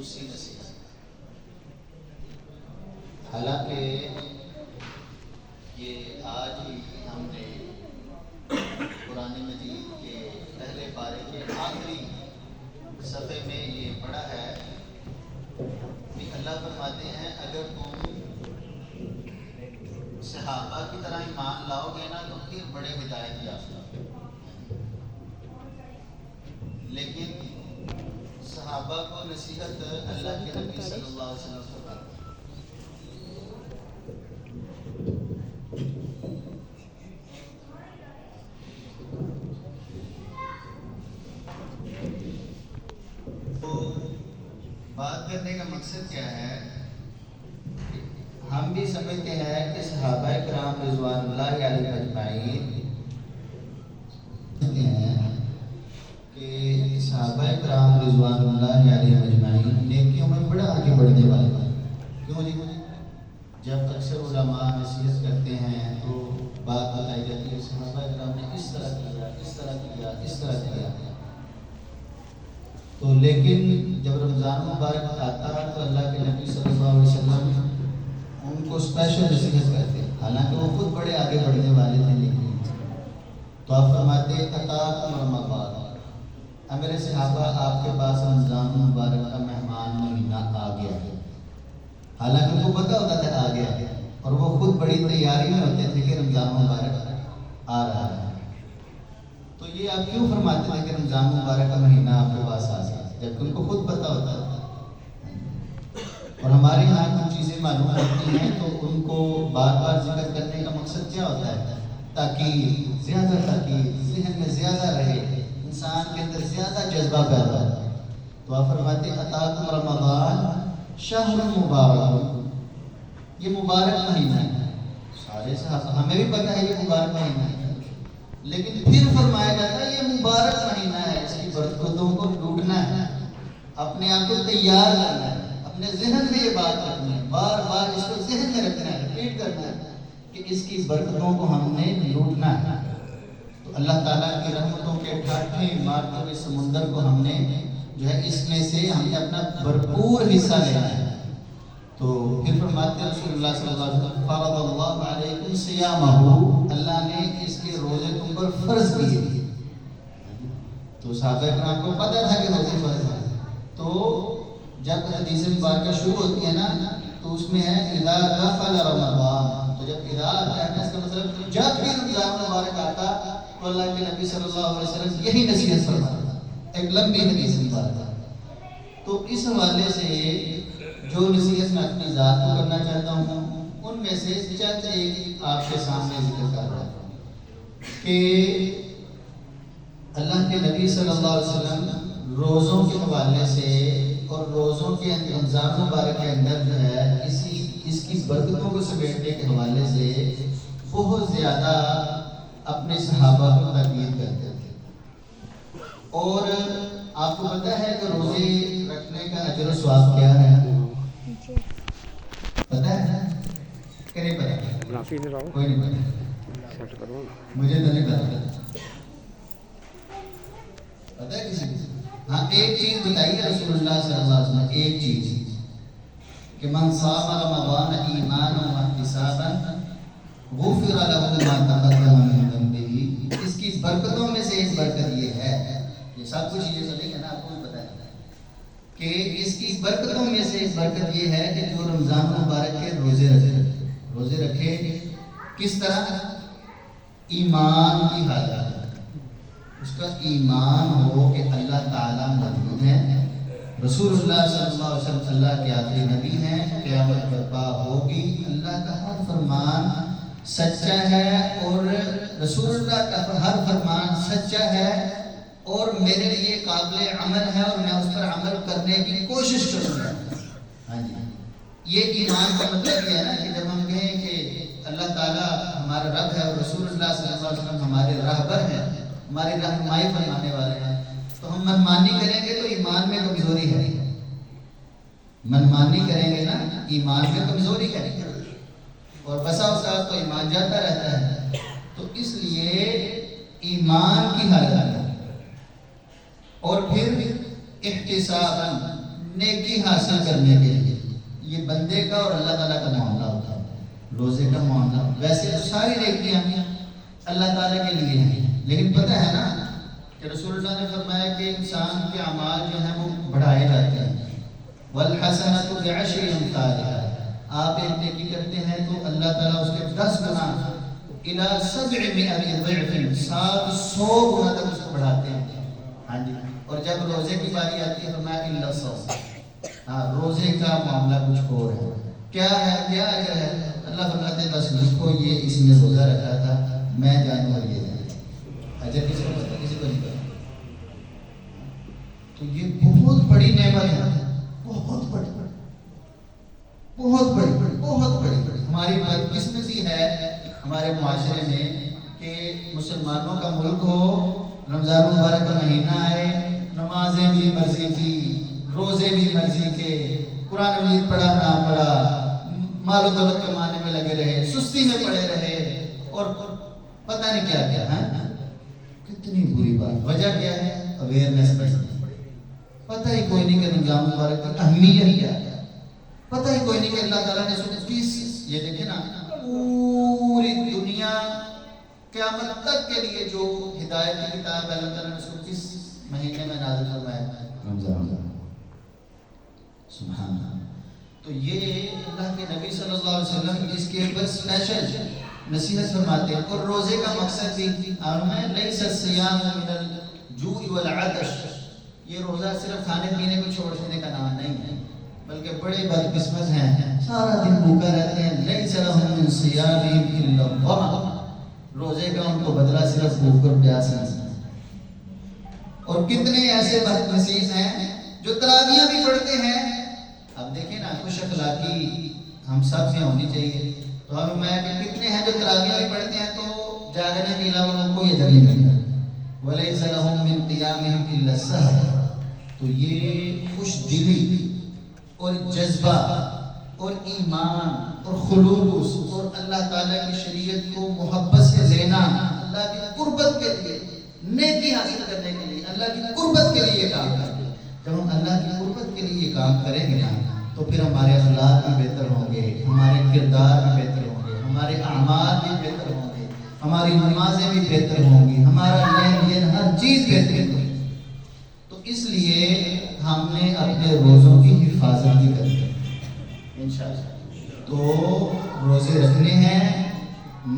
خصوصی نصیحت. حالانکہ یہ آج ہی ہم نے قرآن مجید کے پہلے پارے کے آخری صفحے میں یہ پڑھا ہے کہ اللہ فرماتے ہیں اگر تم صحابہ کی طرح ایمان لاؤ گے نا تو پھر بڑے ہدایت یافتہ. لیکن صحابہ کو نصیحت اللہ کے نبی صلی اللہ علیہ وسلم سے کرتے بات کرنے کا مقصد کیا ہے. ہم بھی سمجھتے ہیں کہ صحابہ کرام رضوان اللہ علیہم اجمعین کہ صحابہ کرام رضوان اللہ علیہم اجمعین نیکیوں میں بڑا آگے بڑھنے والے ہیں. کیوں جی؟ جب اکثر علماء نصیحت کرتے ہیں تو بات بتائی جاتی ہے صحابہ کرام نے اس طرح کیا، اس طرح کیا، اس طرح کیا. تو لیکن جب رمضان مبارک آتا ہے تو اللہ کے نبی صلی اللہ علیہ وسلم ان کو اسپیشل نصیحت کرتے ہیں، حالانکہ وہ خود بڑے آگے بڑھنے والے تھے. لیکن تو آپ فرماتے ہیں اتاکم رمضان، میرے صحابہ آپ کے پاس رمضان مبارک کا مہمان مہینہ آ گیا ہے. حالانکہ ان کو پتہ ہوتا تھا آ گیا ہے اور وہ خود بڑی تیاری میں ہوتے تھے کہ رمضان مبارک آ رہا ہے. تو یہ آپ کیوں فرماتے ہیں کہ رمضان مبارک کا مہینہ آپ کے پاس آ گیا جبکہ ان کو خود پتہ ہوتا ہے؟ اور ہمارے یہاں کچھ چیزیں معلوم ہوتی ہیں تو ان کو بار بار ذکر کرنے کا مقصد کیا ہوتا ہے؟ تاکہ ذہن میں زیادہ رہے، انسان کے اندر زیادہ جذبہ پیدا ہو. تو آپ فرماتے ہیں اتاکم رمضان شہر مبارک، یہ مبارک مہینہ ہے. سارے صحابہ ہمیں بھی پتہ ہے یہ مبارک مہینہ ہے، لیکن پھر فرمایا جاتا ہے یہ مبارک مہینہ ہے، اس کی برکتوں کو لوٹنا ہے، اپنے آپ کو تیار کرنا ہے، اپنے ذہن میں یہ بات رکھنا ہے، بار بار اس کو ذہن میں رکھنا ہے، ریپیٹ کرنا ہے کہ اس کی برکتوں کو ہم نے لوٹنا ہے. تو اللہ تعالیٰ کی رحمتوں کے ٹھاٹھے مارتے ہوئے سمندر کو ہم نے جو ہے اس میں سے ہم نے اپنا بھرپور حصہ لینا ہے. تو پھر فرماتے ہیں رسول اللہ صلی اللہ علیہ وسلم فرض اللہ علیکم صیامہ، اللہ نے اس کے روزے تم پر فرض کیے. تو صحابہ کرام کو پتہ تھا کہ روزے فرض ہیں. تو جب حدیث مبارکہ شروع ہوتی ہے نا تو اس میں ہے اذا دخل رمضان، تو جب اذا آتا ہے اس کا مطلب جب بھی رمضان مبارک آتا تو اللہ کے نبی صلی اللہ علیہ وسلم یہی نصیحت فرماتا. ایک لمبی حدیث مبارکہ. تو اس حوالے سے جو نصیحت میں اپنی ذات کو کرنا چاہتا ہوں ان میں سے چند ایک آپ کے سامنے ذکر کر رہا ہوں کہ اللہ کے نبی صلی اللہ علیہ وسلم روزوں کے حوالے سے اور روزوں کے رمضان مبارک کے اندر جو ہے اس کی برکتوں کو سمیٹنے کے حوالے سے بہت زیادہ اپنے صحابہ کو تاکید کرتے تھے. اور آپ کو پتہ ہے کہ روزے رکھنے کا اجر و ثواب کیا ہے؟ پتہ ہے کہ نہیں پتہ؟ کوئی نہیں پتہ، مجھے تو نہیں پتہ. پتہ ہے کسی کو؟ ہاں ایک چیز بتائیے رسول اللہ صلی اللہ علیہ وسلم، ایک چیز کہ من صام رمضان ایمانا واحتسابا غفر له ما تقدم من ذنبه. اس کی برکتوں میں سے ایک برکت یہ ہے، یہ سب کچھ یہ صحیح ہے نا، آپ کو بھی پتہ ہے کہ اس کی برکتوں میں سے ایک برکت یہ ہے کہ جو رمضان مبارک کے روزے رکھے کس طرح؟ ایمان کی حالت، اس کا ایمان ہو کہ اللہ تعالیٰ موجود ہے، رسول اللہ صلی اللہ علیہ وسلم اللہ کے آخری نبی ہیں، قیامت برپا ہوگی، اللہ کا ہر فرمان سچا ہے اور رسول اللہ کا ہر فرمان سچا ہے اور میرے لیے قابل عمل ہے اور میں اس پر عمل کرنے کی کوشش کروں گا. ہاں جی، یہ ایمان کا مطلب یہ ہے نا کہ جب ہم کہیں کہ اللہ تعالیٰ ہمارا رب ہے اور رسول اللہ صلی اللہ علیہ وسلم ہمارے راہبر ہیں، ہماری رہنمائی فرمانے والے ہیں، تو ہم منمانی کریں گے تو ایمان میں کمزوری ہے. منمانی کریں گے نا ایمان میں کمزوری ہے اور بسا اوقات تو ایمان جاتا رہتا ہے. تو اس لیے ایمان کی حالت ہے اور پھر احتساباً نیکی حاصل کرنے کے لیے. یہ بندے کا اور اللہ تعالیٰ کا معاملہ ہوتا ہے, روزے کا معاملہ. ویسے تو ساری نیکیاں اللہ تعالیٰ کے لیے ہیں, لیکن پتہ ہے نا کہ رسول اللہ نے فرمایا کہ انسان کے اعمال جو ہیں وہ بڑھائے جاتے ہیں. والحسنۃ بعشر امثالها, آپ ایک نیکی کرتے ہیں تو اللہ تعالیٰ اس کے 10 گنا الی 700 ضعف, 700 گنا تک اس کو بڑھاتے ہیں. ہاں جی. اور جب روزے کی باری آتی ہے فرمایا الا الصوم, ہاں روزے کا معاملہ کچھ اور ہے. کیا ہے, کیا اجر ہے؟ اللہ فرماتے ہیں بس جس کو یہ اس نے روزہ رکھا تھا میں جانوں اور یہ جانوں. اجر کسی کو پتہ, کسی کو نہیں پتہ. تو یہ بہت بڑی نعمت ہے, بہت بڑی, بہت بڑی, بہت بڑی. ہماری بدقسمتی ہے ہمارے معاشرے میں کہ مسلمانوں کا ملک ہو, رمضان المبارک کا مہینہ آئے, نمازیں بھی مرضی کی, روزے بھی مرضی کے, قرآن مجید پڑھا نہ پڑھا, مال و دولت کمانے میں لگے رہے, سستی میں پڑے رہے, اور پتہ نہیں کیا کیا ہے. کتنی بری بات. وجہ کیا ہے؟ اویئرنیس نہیں. پتہ ہی کوئی نہیں کہ رمضان مبارک کی اہمیت کیا ہے, پتہ ہی کوئی نہیں کہ اللہ تعالیٰ نے سنت کس, یہ دیکھیں نا پوری دنیا قیامت تک کے لیے جو ہدایت کی کتاب ہے اللہ تعالیٰ نے اس کو کس مہینے میں نازل فرمایا؟ رمضان. سبحان اللہ. تو یہ اللہ کے نبی صلی اللہ علیہ وسلم اس کے اوپر اسپیشل نصیحت فرماتے ہیں. اور روزے کا مقصد بھی لیس الصیام من الجوع والعطش, یہ روزہ صرف کھانے پینے کو چھوڑ دینے کا نام نہیں ہے, بلکہ بڑے بدقسمت ہیں سارا دن بھوکا رہتے ہیں. لیس لهم من صیامهم الا الظمأ, روزے کا ان کو بدلہ صرف بھوک اور پیاس ہے. اور کتنے ایسے بدنصیب ہیں جو تراویح بھی پڑھتے ہیں. اب دیکھیں نا, خوش اخلاقی ہم سب میں ہونی چاہیے. تو ہم میں کہ کتنے ہیں جو تراویح بھی پڑھتے ہیں تو جاگنے کے علاوہ ان کو یہ اجر نہیں ملتا. وَلَيْسَ لَهُم مِّن قِيَامِهِمْ إِلَّا السَّهْرُ, تو یہ خوش دلی اور جذبہ اور ایمان اور خلوص اور اللہ تعالیٰ کی شریعت کو محبت سے لینا, اللہ کی قربت کے لیے, نیکی حاصل کرنے کے لیے, اللہ کی قربت کے لیے کام کرتے ہیں. جب ہم اللہ کی قربت کے لیے کام کریں گے نا تو پھر ہمارے اخلاق بھی بہتر ہوں گے, ہمارے کردار بھی بہتر ہوں گے, ہمارے اعمال بھی بہتر ہوں گے, ہماری نمازیں بھی بہتر ہوں گی, ہمارا لین دین ہر چیز بہتر ہوگی. تو اس لیے ہم نے اپنے روزوں کی حفاظت بھی کرنی ہے انشاءاللہ. تو روزے رکھنے ہیں,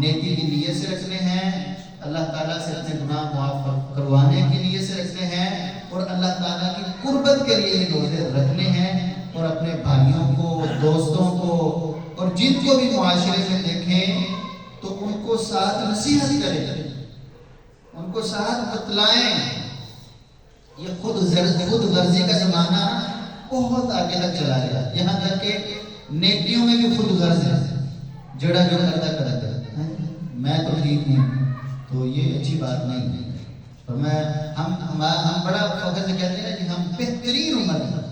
نیکی کی نیت سے رکھنے ہیں, اللہ تعالیٰ سے اپنے گناہ معاف کروانے کی نیت سے رکھنے ہیں, اور اللہ تعالیٰ کی قربت کے لیے روزے رکھنے ہیں. اور اپنے بھائیوں کو, دوستوں کو, اور جن کو بھی معاشرے میں دیکھیں تو ان کو ساتھ نصیحت کریں, ان کو ساتھ بتلائیں. یہ خود غرضی کا زمانہ بہت آگے تک چلا گیا, یہاں تک کہ نیکیوں میں بھی خود غرض ہے, جڑا جو کرتا ہے. میں تو ٹھیک ہوں, تو یہ اچھی بات نہیں ہے. اور ہم بڑا فخر سے کہتے ہیں کہ ہم بہترین امت ہیں.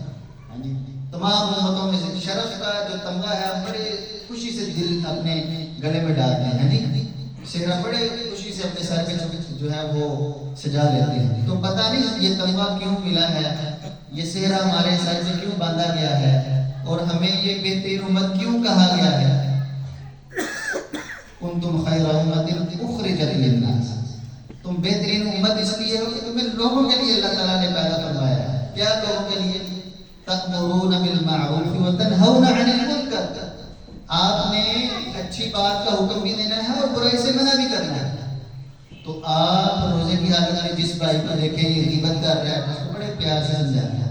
ہاں جی, تمام امتوں میں سے شرف کا جو تمغہ ہے ہم بڑے خوشی سے دل اپنے گلے میں ڈالتے ہیں. صحرا بڑے خوشی سے اپنے سر پہ جو ہے وہ سجا لیتے ہیں. تو پتہ نہیں یہ تمغہ کیوں ملا ہے, یہ صحرا ہمارے سر پہ کیوں باندھا گیا ہے, اور ہمیں یہ بہترین امت کیوں کہا گیا ہے. کنتم خیر امت اخرجت للناس, تم بہترین امت اس لیے ہو کہ تمہیں لوگوں کے لیے اللہ تعالیٰ نے پیدا فرمایا ہے. کیا لوگوں کے لیے؟ تأمرون بالمعروف وتنہون عن المنکر, آپ نے اچھی بات کا حکم بھی دینا ہے اور برائی سے منع بھی کرنا ہے. تو آپ روزے کی حالت میں جس بھائی کو دیکھیں یہ غیبت کر رہا ہے اس کو بڑے پیار سے سمجھانا ہے.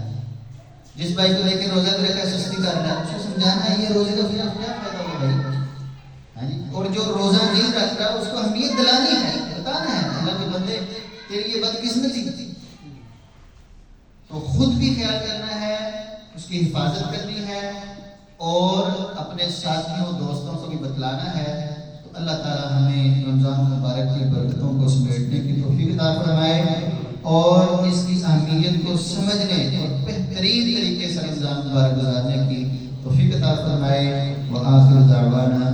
جس بھائی کو دیکھیں روزہ کر رہا ہے سستی کر رہا ہے اس کو سمجھانا ہے یہ روزے کا کیا فائدہ ہو بھائی. اور جو روزہ نہیں رکھ رہا اس کو اہمیت دلانی ہے, بتانا ہے اللہ کے بندے تیری یہ بدقسمتی تھی. تو خود بھی خیال کرنا ہے, اس کی حفاظت کرنی ہے, اور اپنے ساتھیوں دوستوں کو بھی بتلانا ہے. تو اللہ تعالیٰ ہمیں رمضان مبارک کی برکتوں کو سمیٹنے کی توفیق عطا فرمائے, اور اس کی اہمیت کو سمجھنے اور بہترین طریقے سے رمضان مبارک گزارنے کی توفیق عطا فرمائے. وآخر دعوانا